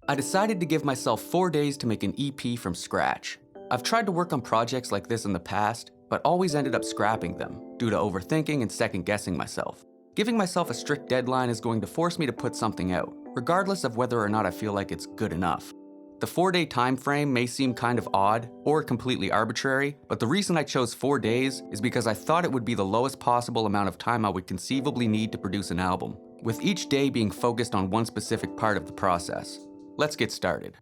I decided to give myself 4 days to make an EP from scratch. I've tried to work on projects like this in the past, but always ended up scrapping them due to overthinking and second-guessing myself. Giving myself a strict deadline is going to force me to put something out, regardless of whether or not I feel like it's good enough. The 4-day time frame may seem kind of odd or completely arbitrary, but the reason I chose 4 days is because I thought it would be the lowest possible amount of time I would conceivably need to produce an album, with each day being focused on one specific part of the process. Let's get started.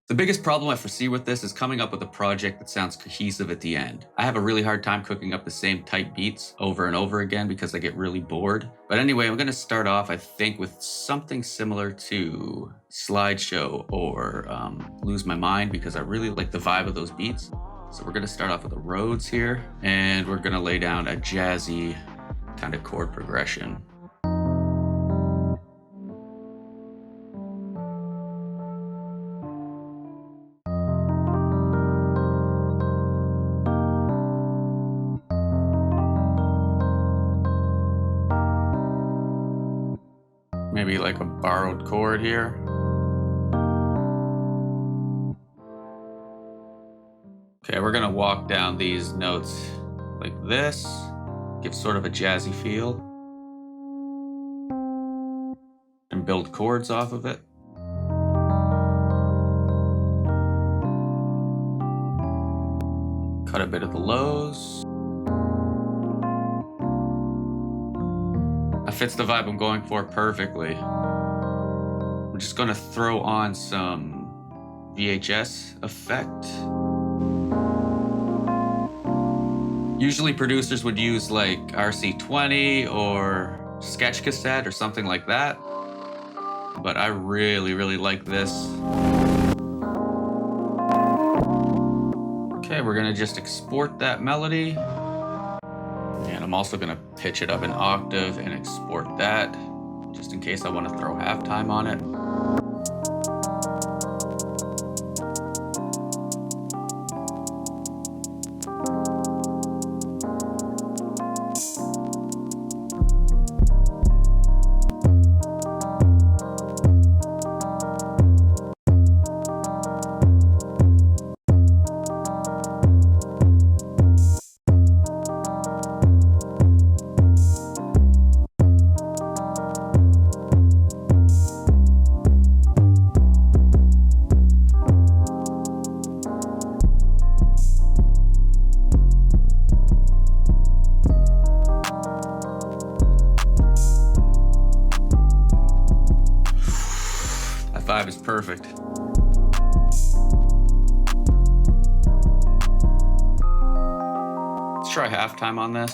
The biggest problem I foresee with this is coming up with a project that sounds cohesive at the end. I have a really hard time cooking up the same type beats over and over again because I get really bored. But anyway, I'm gonna start off, I think, with something similar to Slideshow or Lose My Mind, because I really like the vibe of those beats. So we're gonna start off with the Rhodes here, and we're gonna lay down a jazzy kind of chord progression. Maybe like a borrowed chord here. Okay, we're gonna walk down these notes like this, give sort of a jazzy feel, and build chords off of it. Cut a bit of the lows. That fits the vibe I'm going for perfectly. We're just gonna throw on some VHS effect. Usually producers would use like RC20 or sketch cassette or something like that, but I really like this. Okay, we're gonna just export that melody. And I'm also gonna pitch it up an octave and export that, just in case I wanna throw halftime on it. Vibe is perfect. Let's try halftime on this.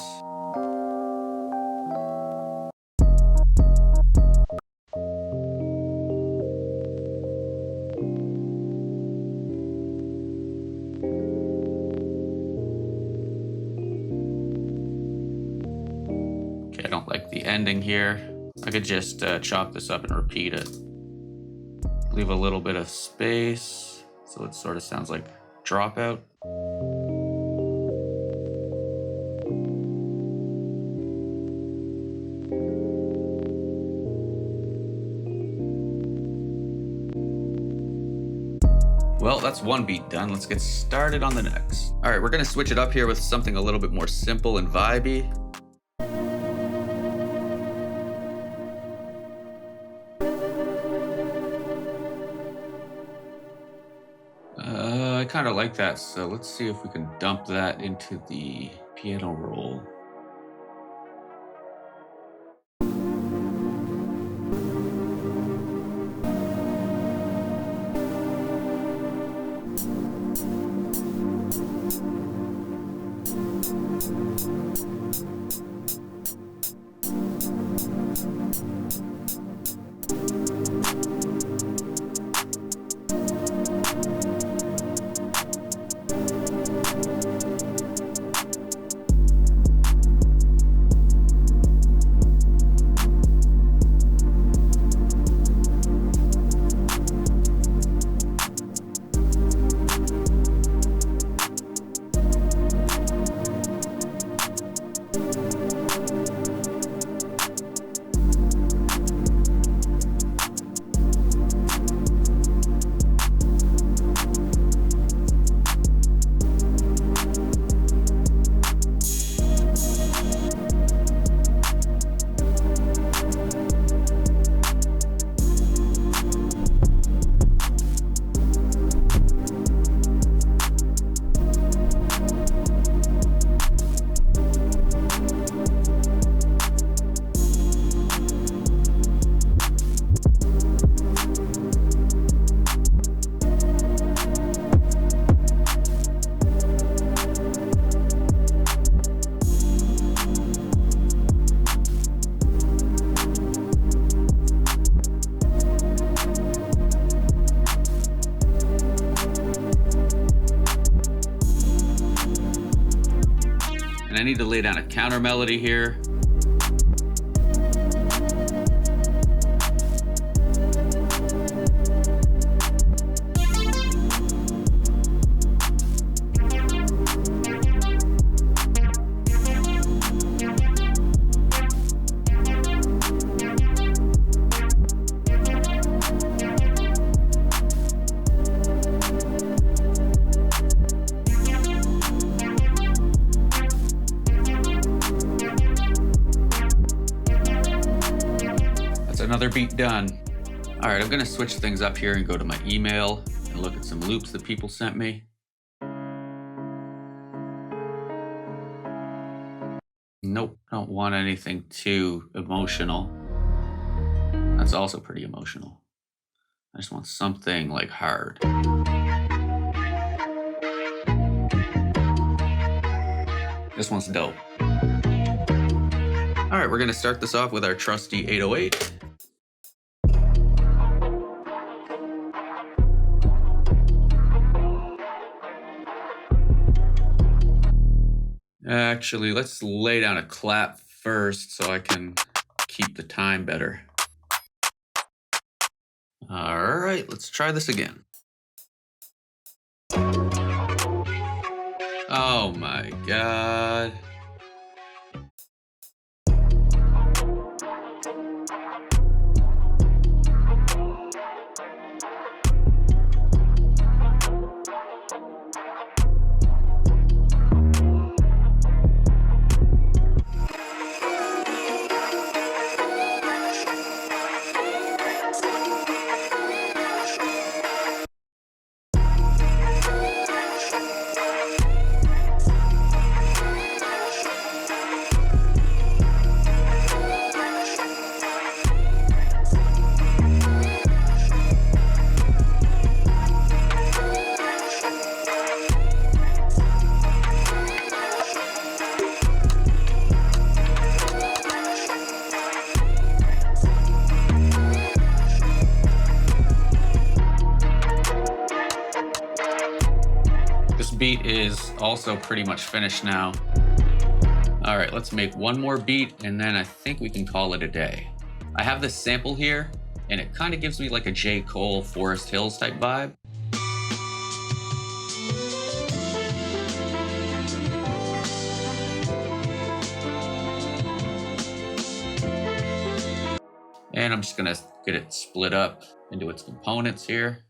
Okay, I don't like the ending here. I could just chop this up and repeat it. Leave a little bit of space, so it sort of sounds like dropout. Well, that's one beat done. Let's get started on the next. All right, we're gonna switch it up here with something a little bit more simple and vibey. I kind of like that, so let's see if we can dump that into the piano roll. need to lay down a counter melody here. Another beat done. All right, I'm gonna switch things up here and go to my email and look at some loops that people sent me. Nope, don't want anything too emotional. That's also pretty emotional. I just want something like hard. This one's dope. All right, we're gonna start this off with our trusty 808. Actually, let's lay down a clap first so I can keep the time better. All right, let's try this again. Oh my God. This beat is also pretty much finished now. All right, let's make one more beat and then I think we can call it a day. I have this sample here and it kind of gives me like a J. Cole, Forest Hills type vibe. And I'm just gonna get it split up into its components here.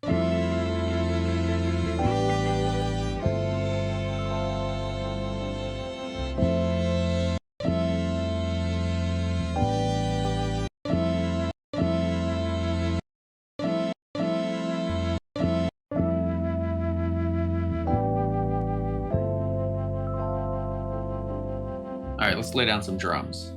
All right, let's lay down some drums.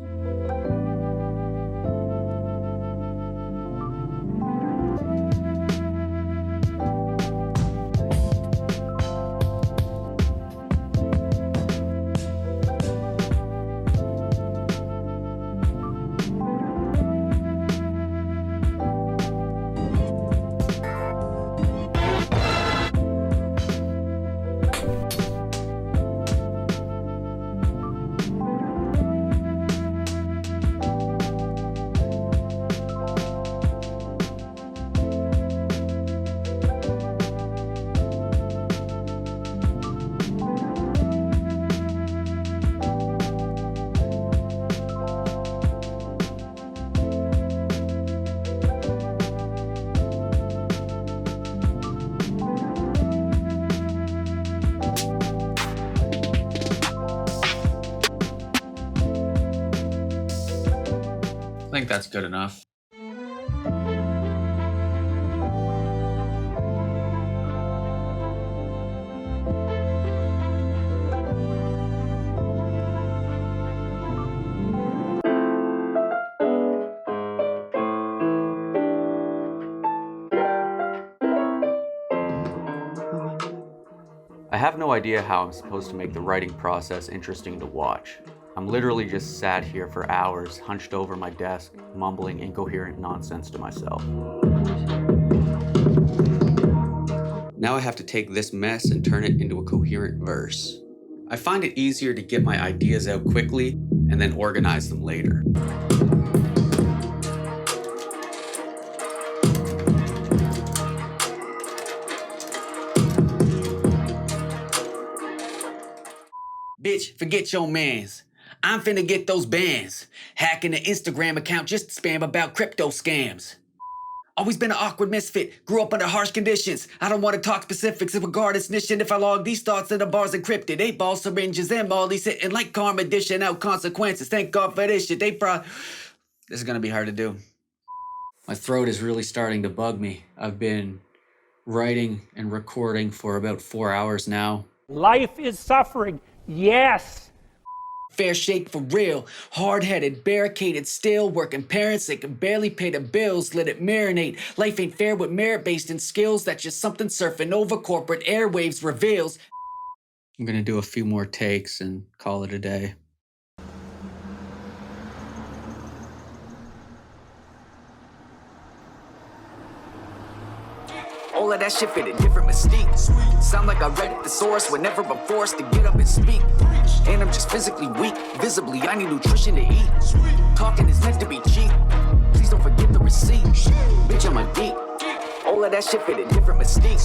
I think that's good enough. I have no idea how I'm supposed to make the writing process interesting to watch. I'm literally just sat here for hours, hunched over my desk, mumbling incoherent nonsense to myself. Now I have to take this mess and turn it into a coherent verse. I find it easier to get my ideas out quickly and then organize them later. Bitch, forget your mans. I'm finna get those bands. Hacking an Instagram account just to spam about crypto scams. Always been an awkward misfit, grew up under harsh conditions. I don't want to talk specifics of a guard's mission. If I log these thoughts in the bars encrypted, 8-ball syringes and Molly sitting like karma dishing out consequences. Thank God for this shit. This is gonna be hard to do. My throat is really starting to bug me. I've been writing and recording for about 4 hours now. Life is suffering, yes. Fair shake for real, hard-headed, barricaded, still working parents that can barely pay the bills, let it marinate. Life ain't fair with merit-based in skills, that's just something surfing over corporate airwaves reveals. I'm gonna do a few more takes and call it a day. All of that shit fit a different mystique. Sound like I read the source whenever I'm forced to get up and speak. And I'm just physically weak. Visibly, I need nutrition to eat. Talking is meant to be cheap. Please don't forget the receipt. Bitch, I'm a geek. All of that shit fit a different mystique.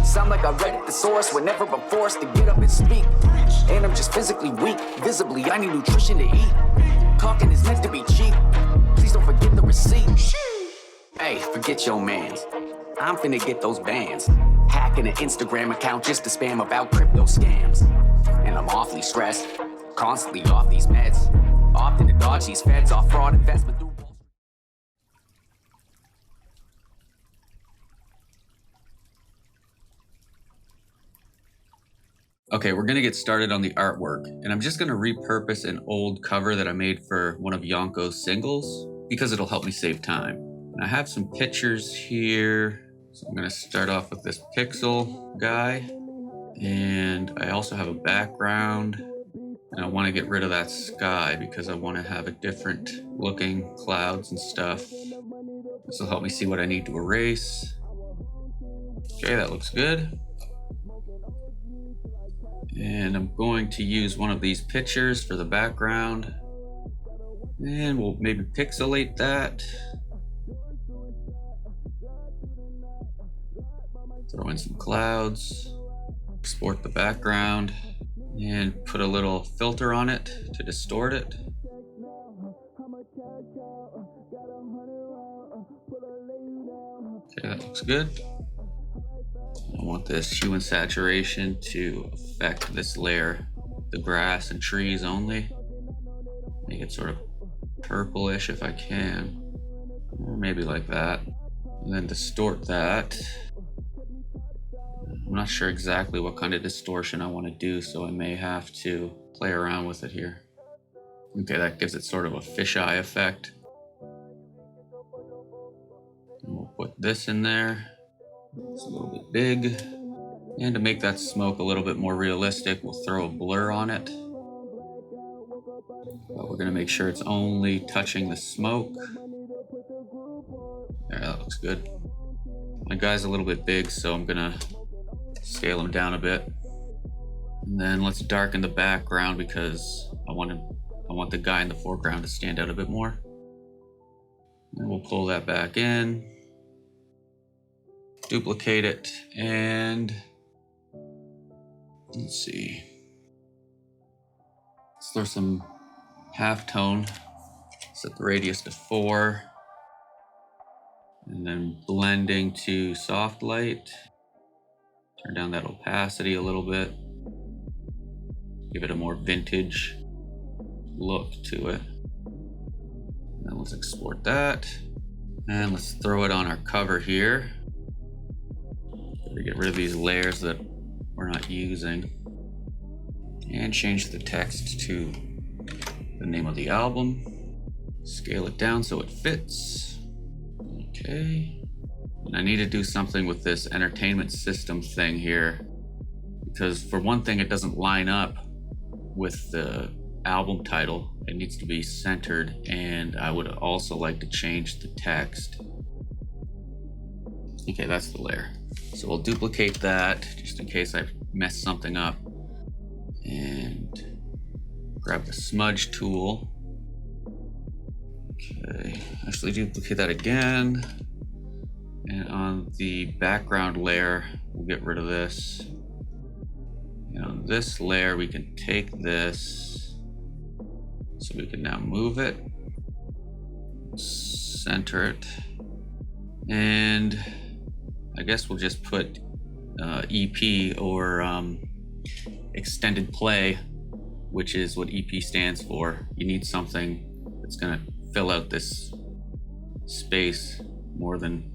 Sound like I read the source whenever I'm forced to get up and speak. And I'm just physically weak. Visibly, I need nutrition to eat. Talking is meant to be cheap. Please don't forget the receipt. Hey, forget your mans. I'm finna get those bands. Hacking an Instagram account just to spam about crypto scams. And I'm awfully stressed, constantly off these meds. Often to dodge these feds off fraud investment through. Okay, we're gonna get started on the artwork, and I'm just gonna repurpose an old cover that I made for one of Yonko's singles because it'll help me save time. And I have some pictures here. So I'm gonna start off with this pixel guy, and I also have a background, and I want to get rid of that sky because I want to have a different looking clouds and stuff. This will help me see what I need to erase. Okay, that looks good. And I'm going to use one of these pictures for the background, and we'll maybe pixelate that. Throw in some clouds, export the background, and put a little filter on it to distort it. Okay, that looks good. I want this hue and saturation to affect this layer, the grass and trees only. Make it sort of purplish if I can, or maybe like that. And then distort that. I'm not sure exactly what kind of distortion I want to do, so I may have to play around with it here. Okay, that gives it sort of a fisheye effect. And we'll put this in there. It's a little bit big. And to make that smoke a little bit more realistic, we'll throw a blur on it. But we're gonna make sure it's only touching the smoke. There, that looks good. My guy's a little bit big, so I'm gonna scale him down a bit. And then let's darken the background because I want the guy in the foreground to stand out a bit more. And we'll pull that back in, duplicate it, and let's see. Let's throw some halftone, set the radius to 4, and then blending to soft light. Turn down that opacity a little bit. Give it a more vintage look to it. Now let's export that. And let's throw it on our cover here. Gotta get rid of these layers that we're not using. And change the text to the name of the album. Scale it down so it fits. Okay. And I need to do something with this entertainment system thing here, because for one thing, it doesn't line up with the album title. It needs to be centered, and I would also like to change the text. Okay, that's the layer. So we'll duplicate that just in case I mess something up. And Grab the smudge tool. Okay, actually duplicate that again. And on the background layer, we'll get rid of this. And on this layer, we can take this. So we can now move it, center it. And I guess we'll just put EP or extended play, which is what EP stands for. You need something that's gonna fill out this space more than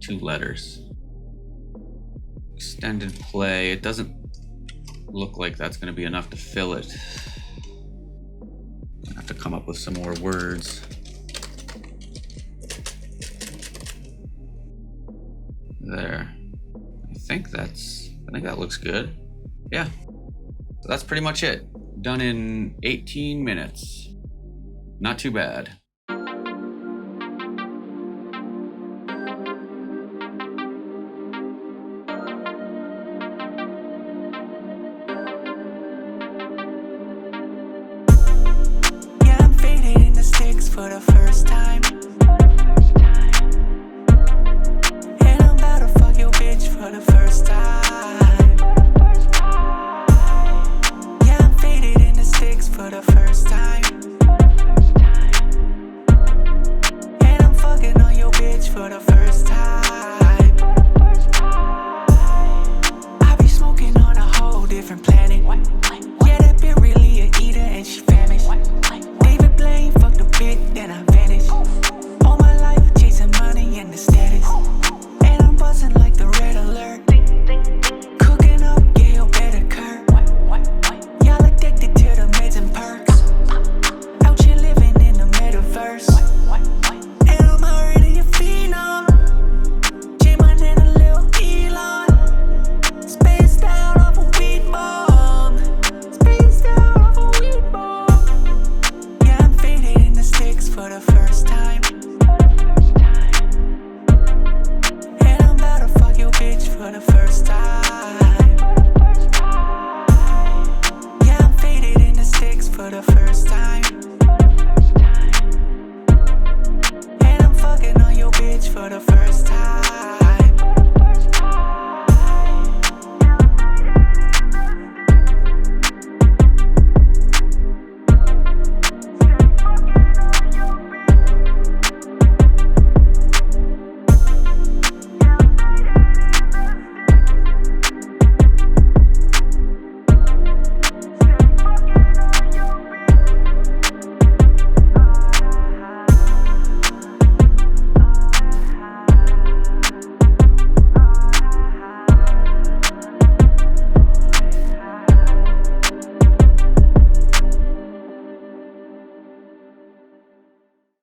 2 letters. Extended play, it doesn't look like that's gonna be enough to fill it. I have to come up with some more words. There. I think that looks good. Yeah. So that's pretty much it. Done in 18 minutes. Not too bad.